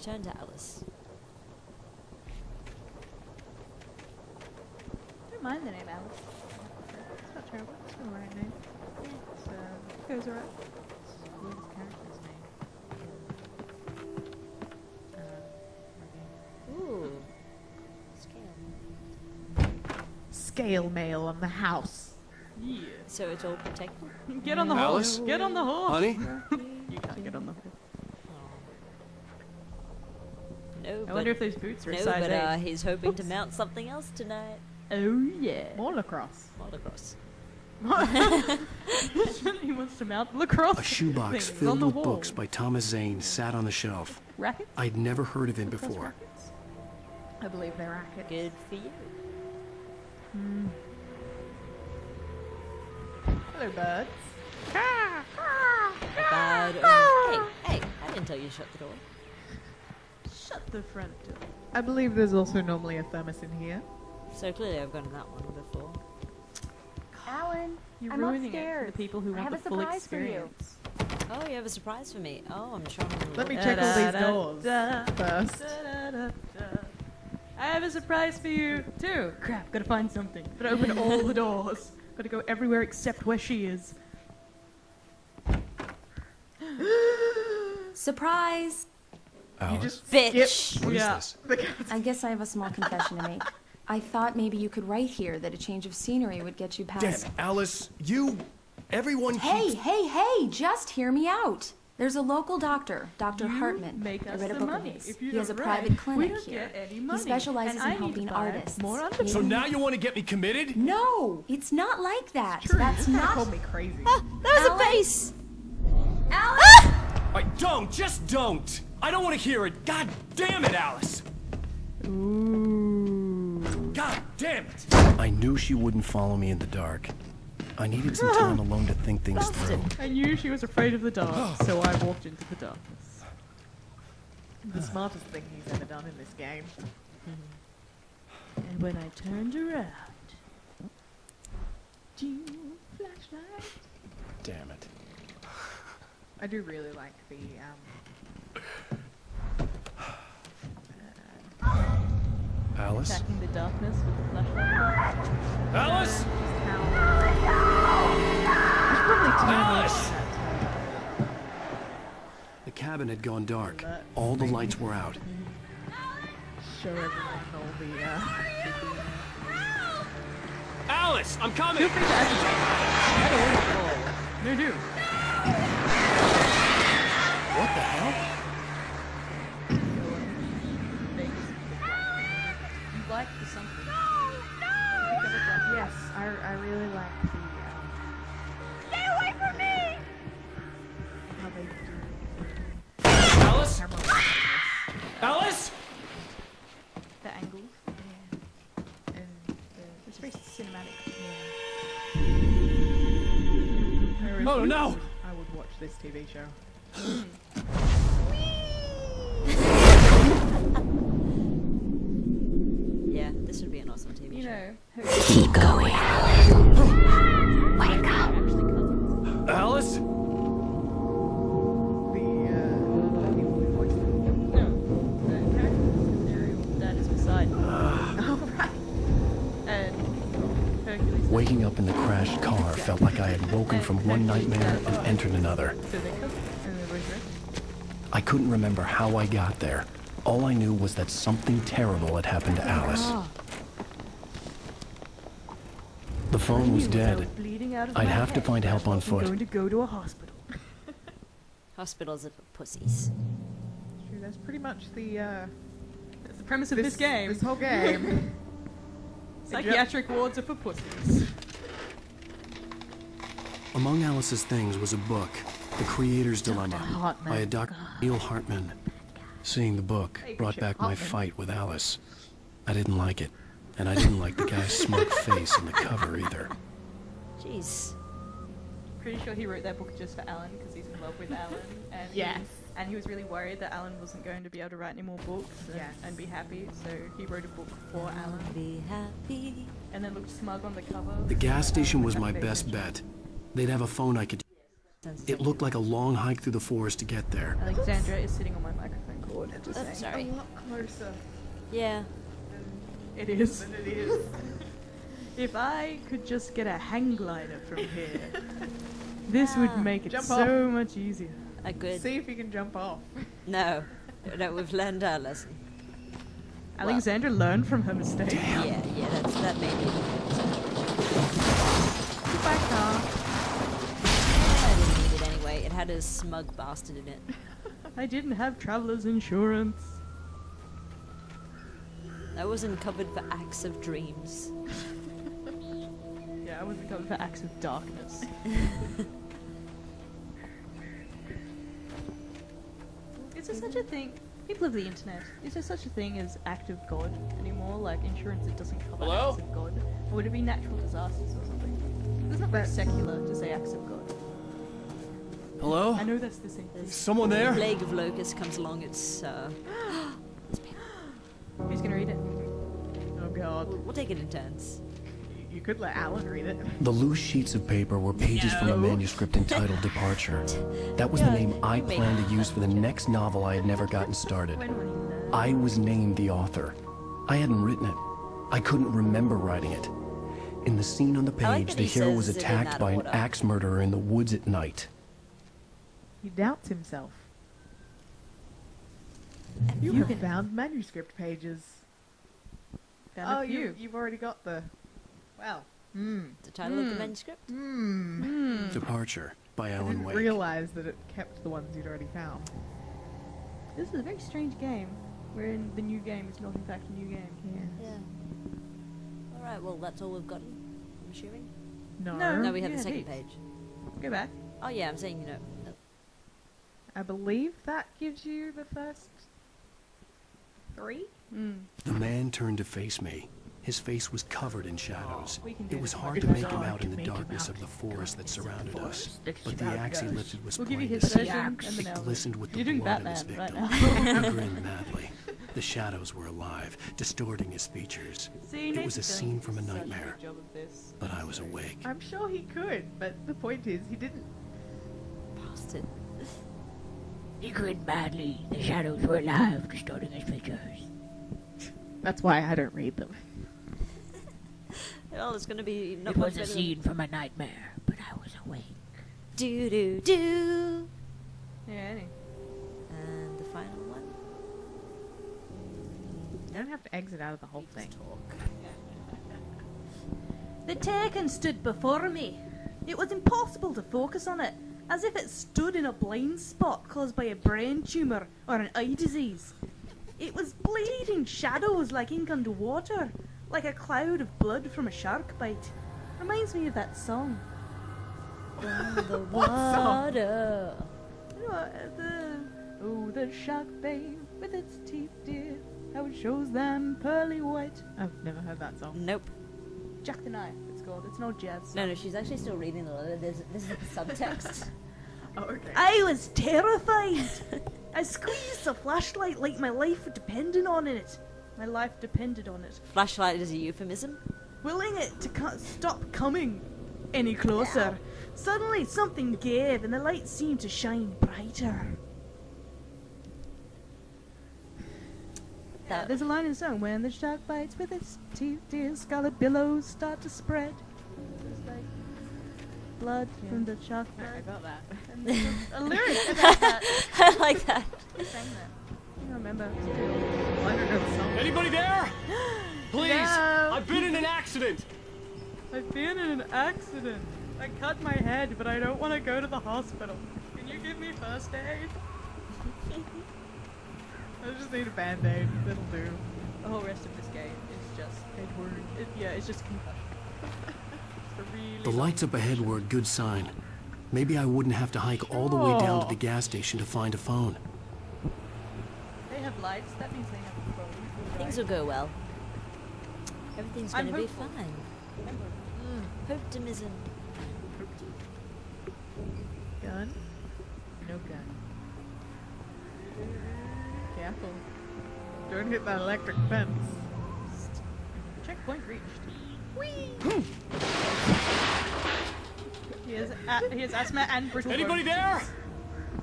return to Alice. I don't mind the name Alice. It's not terrible. It's an alright name. Yeah. It goes alright. What's the character's name? Ooh. Scale mail on the house. Yeah. So it's all protected? Get on the Alice? horse. Get on the horse. Honey? You can't get on the horse. No, I wonder if those boots are a no, size but 8. he's hoping to mount something else tonight. Oh yeah. More lacrosse. Motocross. He wants to mount lacrosse. A shoebox things filled on the with wall. books by Thomas Zane sat on the shelf. Rackets? I'd never heard of him Lacrosse before. rackets? I believe they're rackets. Good for you. Hello, birds. Bad. Hey, I didn't tell you to shut the door. Shut the front door. I believe there's also normally a thermos in here. So clearly I've gone to that one before. Alan, You're I'm ruining it upstairs. for the people who I want have the a full surprise for you. experience. Oh, you have a surprise for me. Oh, I'm trying to Let me look. check all these doors Da-da-da. first. Da-da-da-da. I have a surprise for you too. Crap, gotta find something. Gotta open all the doors. Gotta go everywhere except where she is. Surprise! You Alice? just Bitch. skip What is Yeah. this? the cats. I guess I have a small confession to make. I thought maybe you could write here that a change of scenery would get you Damn past. it, Alice, everyone keeps... Hey, just hear me out. There's a local doctor, Dr. You Hartman. make I us read a the book money. of his. If you He has a don't private write, clinic we don't here. get any money. He specializes And in I need helping to buy artists. more underwear. So now you want to get me committed? No, it's not like that. True, you That's just kinda not. called me crazy. There's a Alan? face! Alan! Don't, just don't. I don't want to hear it. God damn it, Alice. Ooh. God damn it. I knew she wouldn't follow me in the dark. I needed some time alone to think things through. I knew she was afraid of the dark, so I walked into the darkness. The smartest thing he's ever done in this game. And when I turned around, ding, flashlight. Damn it. I do really like the Alice? Attacking the darkness with the flashlight. Alice? just how I should probably turn Alice! off that. The cabin had gone dark. All the lights were out. Show everyone all the Alice, I'm coming! Feel free to agitate. No do. What the hell? You like the something. yes, I really like the Stay away from me! how they do Alice? camera work on Alice? The angles. this. And It's very cinematic. Oh no! I would watch this TV show. Yeah, this would be an awesome TV You show. know. Keep going. Wake up. Actually, cousins. Alice? The people who voice them. No. The character Ariel dad is beside him. Oh right. And Hercules. Waking up in the crashed car felt like I had woken from one nightmare and entered another. So they cousins. And they're both dressed. I couldn't remember how I got there. All I knew was that something terrible had happened to Alice. The phone was dead. I'd have to find help on I'm foot. going to go to a hospital. Hospitals are for pussies. True, that's pretty much the That's the premise of this game. This whole game. Psychiatric wards are for pussies. Among Alice's things was a book, The Creator's Dilemma, Hartman. by a Dr. Neil Hartman. Seeing the book brought back my fight with Alice. I didn't like it, and I didn't like the guy's smug face on the cover either. Jeez. Pretty sure he wrote that book just for Alan because he's in love with Alan. And Yes. And he was really worried that Alan wasn't going to be able to write any more books and, Yes. and be happy. So he wrote a book for Alan Be happy. and then looked smug on the cover. The gas station was my Cafe best picture. bet. They'd have a phone I could use. It looked like a long hike through the forest to get there. Alexandra is sitting on my microphone cord. would have to say. That's sorry. A lot closer Yeah. It is. than it is. If I could just get a hang glider from here, this would make it Jump so much easier. A good. See if you can jump off. No. No, we've learned our lesson. Alexandra learned from her mistake. Yeah, that made me. Goodbye, car. I didn't need it anyway. It had a smug bastard in it. I didn't have traveler's insurance. I wasn't covered for acts of dreams. Yeah, I wasn't covered for acts of darkness. Is there such a thing? People of the internet, is there such a thing as act of God anymore? Like insurance that doesn't cover acts of God? Or would it be natural disasters or something? It's not very secular to say acts of God. Hello? I know that's the same thing. Someone there? Plague of Locusts comes along. It's Who's gonna read it? Oh god. we'll take it in turns. You could let Alan read it. The loose sheets of paper were pages from a manuscript entitled Departure. That was the name I planned to use for the next novel I had never gotten started. When will you learn? I was named the author. I hadn't written it. I couldn't remember writing it. In the scene on the I like page, that the he hero says was it in attacked that by an order. axe murderer in the woods at night. He doubts himself. You You can- found manuscript pages. Found a few. You've already got the... Well. The title of the manuscript? Departure by I Alan didn't Wake. realise that it kept the ones you'd already found. This is a very strange game, wherein the new game is not in fact a new game. Yeah. Alright, well, that's all we've gotten, I'm assuming. No. No, we have Yeah, the second heaps. page. Go back. Oh, yeah, I'm saying, no. I believe that gives you the first 3? The man turned to face me. His face was covered in shadows. We can do It was this. hard to make him out in the darkness of the forest that surrounded us. But the axe he lifted was We'll give you plain his to see. version and then It I'll- glistened with the You're doing blood of his Batman right victim. now. He grinned madly. The shadows were alive, distorting his features. See, It Nathan was a Fillion's scene from a such good nightmare. job of this. But I was awake. I'm sure he could, but the point is, he didn't. Bastard. He grinned madly. The shadows were alive, distorting his features. That's why I don't read them. Oh, it's gonna be not It much was a better than- scene from a nightmare, but I was awake. Do do do. Yeah, any. And the final one. You don't have to exit out of the whole thing. The taken stood before me. It was impossible to focus on it, as if it stood in a blind spot caused by a brain tumour or an eye disease. It was bleeding shadows like ink underwater, like a cloud of blood from a shark bite. Reminds me of that song. From the water. You know, oh, the shark babe with its teeth, dear, how it shows them pearly white. I've never heard that song. Nope. Jack the Knife, it's called. It's no jazz. No, she's actually still reading the letter. This is the subtext. Oh, okay. I was terrified. I squeezed the flashlight like my life depended on it. My life depended on it. Flashlight is a euphemism. Willing it to stop coming any closer. Suddenly something gave and the light seemed to shine brighter. There's a line in the song, when the shark bites with its teeth, dear, scarlet billows start to spread. There's like blood from the shark I bite. got that. And there's a lyric about that. I like that. Who sang that? I don't remember. Well, I don't know the song. Anybody there? Please! No. I've been in an accident! I've been in an accident. I cut my head, but I don't want to go to the hospital. Can you give me first aid? I just need a band-aid. That'll do. The whole rest of this game is just Edward. Yeah, it's just concussion. It's a really The lights up ahead were a good sign. Maybe I wouldn't have to hike all the way down to the gas station to find a phone. They have lights. That means they have a phone. Things will go well. Everything's I'm gonna be hopeful. fine. Optimism. Gun? No gun. Careful. Don't hit that electric fence. Checkpoint reached. He has asthma and brittle Anybody bones. there?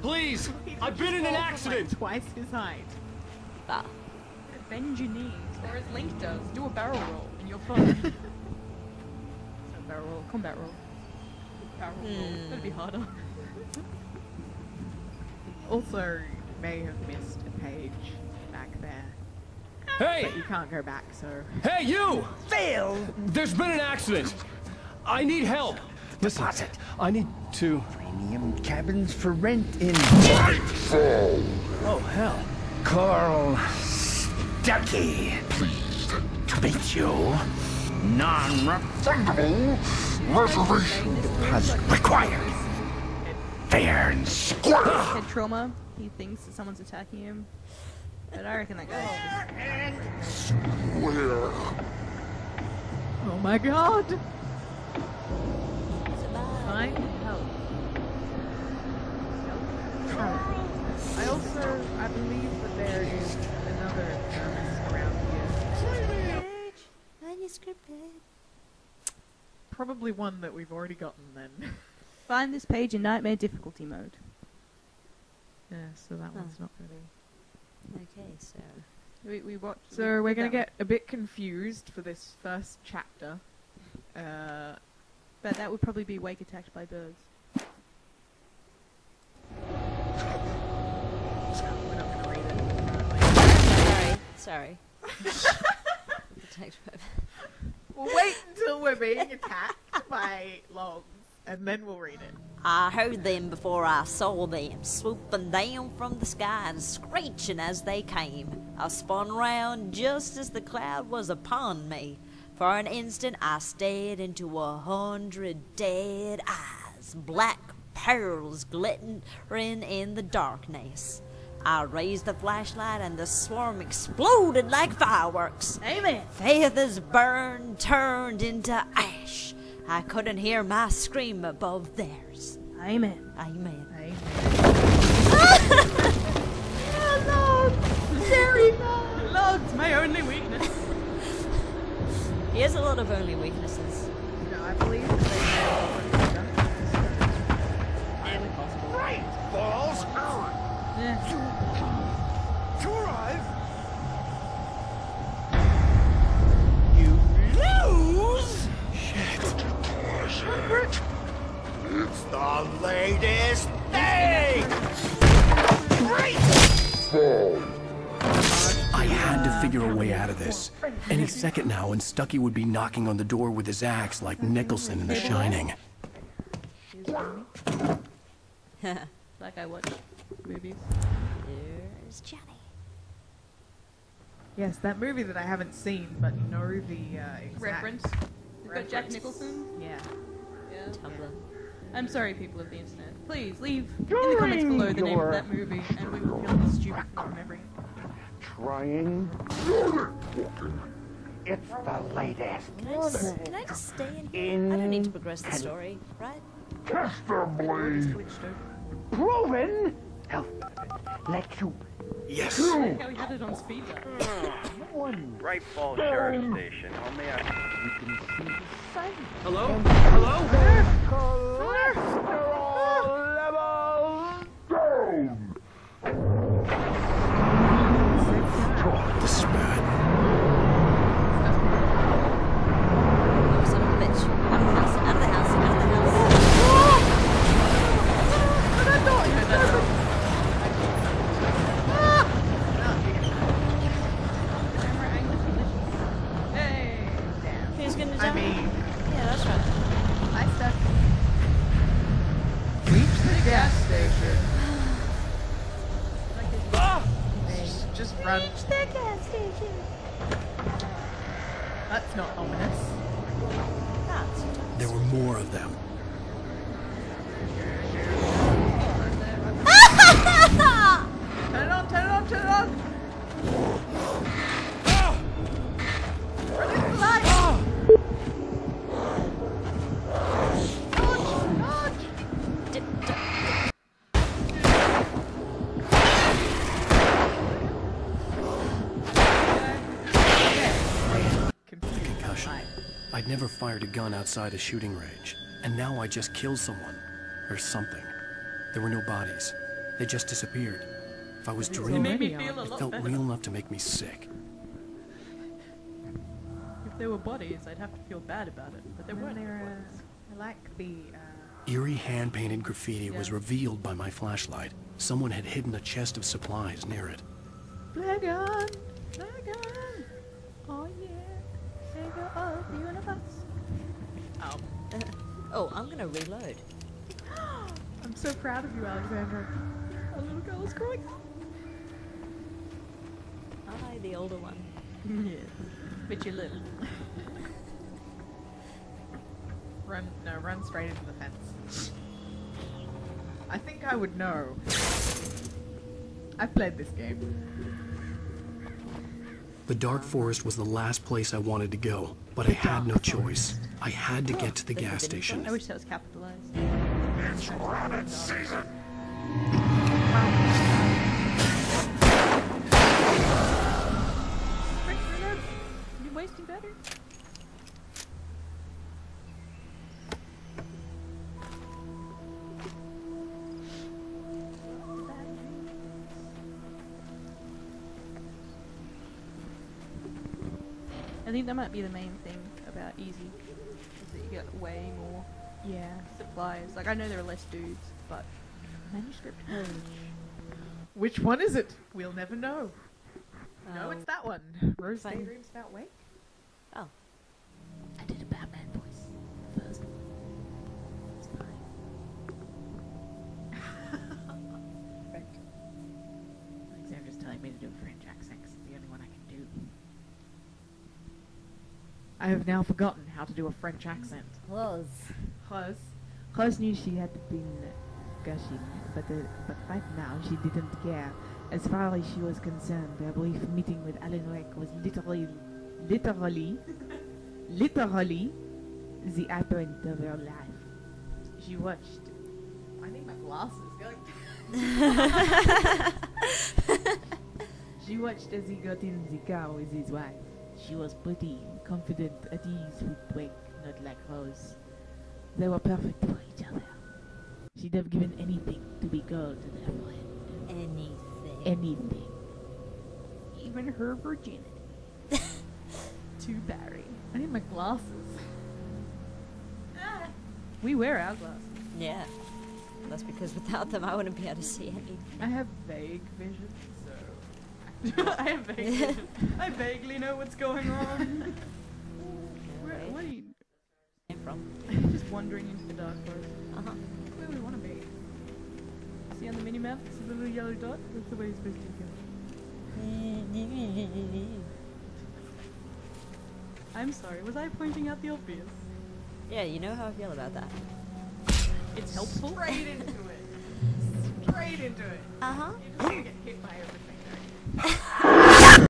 Please! I've been in an accident! Twice his height. Ah. Bend your knees. Or as Link does, do a barrel roll and you're fine. So barrel roll, combat roll. Barrel roll. That'd be harder. Also, may have missed a page back there. Hey! But you can't go back, so... Hey, you! Phil! There's been an accident. I need help. Listen, I need to... Premium cabins for rent in... Oh, hell. Carl Stucky. Pleased to meet you. Non-refundable reservation deposit required. Fair and square. Head trauma. He thinks that someone's attacking him. But I reckon that guy's just... Oh my god! Find help. I believe that there is another thermos around here. Manuscript page. Probably one that we've already gotten then. Find this page in nightmare difficulty mode. Yeah, so that one's not really... Okay, so... We watched... So we're gonna get a bit confused for this first chapter. But that would probably be Wake attacked by birds. We're not gonna read it. Sorry. Protect by- We'll wait until we're being attacked by logs, and then we'll read it. I heard them before I saw them, swooping down from the sky and screeching as they came. I spun round just as the cloud was upon me. For an instant I stared into 100 dead eyes, black pearls glittering in the darkness. I raised the flashlight and the swarm exploded like fireworks. Amen! Feathers burned, turned into ash. I couldn't hear my scream above theirs. Amen. Amen. Logs, my only weakness. He has a lot of only weaknesses. No, I believe that they have highly possible. Right, balls! To arrive! You lose! Shit. It's the latest thing! Right! I had to figure a way out of this. Any second now, and Stucky would be knocking on the door with his axe like Nicholson in The Shining. Like I watch movies. There's Johnny. Yes, that movie that I haven't seen, but you know the exact Reference. We've got Jack Nicholson. Yeah. Yeah. Tumblr. I'm sorry, people of the internet. Please leave in the comments below the name of that movie, and we will feel less stupid for remembering. Trying. It's the latest. Can I just stay in here? I don't need to progress the story, right? Testably proven. Health. Let you. Yes! How he had it on speed dial. Right Falls Sheriff Station. Only I... You can see the sun. Hello? Hello? Cholesterol levels down. Oh, the spirit. Oh, son of a bitch. Out of the house, out of the house, out of the house. Hey! Who's gonna die? I mean, Yeah, that's right. I stuck. Reach the gas station. Hey, just run. Reach the gas station. That's not ominous. That's There were more of them. Turn it on, turn it on, turn it on! Release the light! Concussion. I'd never fired a gun outside a shooting range, and now I just killed someone. Or something. There were no bodies. They just disappeared. If I was It dreaming, made me feel a it lot felt better. real enough to make me sick. If there were bodies, I'd have to feel bad about it, but there weren't. I like the. Eerie hand-painted graffiti was Yeah. revealed by my flashlight. Someone had hidden a chest of supplies near it. Dragon! Dragon! Oh yeah! Savior of the universe! Oh, I'm gonna reload. I'm so proud of you, Alexandra. Our little girl is crying. I, the older one. Yes. But you're little. Run straight into the fence. I think I would know. I've played this game. The dark forest was the last place I wanted to go, but I had no choice. I had to get to the gas station. I wish that was capitalized. It's rabbit season. You're wasting battery. I think that might be the main thing about Easy, is that you get way more supplies. Like, I know there are less dudes, but manuscript page. Which one is it? We'll never know. No, Oh. it's that one. Rose Fine. Daydreams About Wake. Oh. I did a Batman voice. The first one. It's fine. Alexandra's telling me to do a French accent 'cause it's the only one I can do. I have now forgotten how to do a French accent. Was. Rose knew she had been gushing, but right now she didn't care. As far as she was concerned, her brief meeting with Alan Wake was literally the appointment of her life. She watched. I need my glasses. She watched as he got in the car with his wife. She was pretty, confident, at ease with Wake, not like Rose. They were perfect for each other. She'd have given anything to be called to their friend. Anything. Anything. Even her virginity. To Barry. I need my glasses. We wear our glasses. Yeah. That's because without them I wouldn't be able to see anything. I have vague vision, so. I have vaguely, I vaguely know what's going on. What are you Came from. just wandering into the dark forest? Uh-huh. Where we want to be. See on the mini map? See the little yellow dot? That's the way you're supposed to go. I'm sorry, was I pointing out the obvious? Yeah, you know how I feel about that. It's helpful. Straight into it. Straight into it. Uh-huh. You're just gonna get hit by everything, don't you?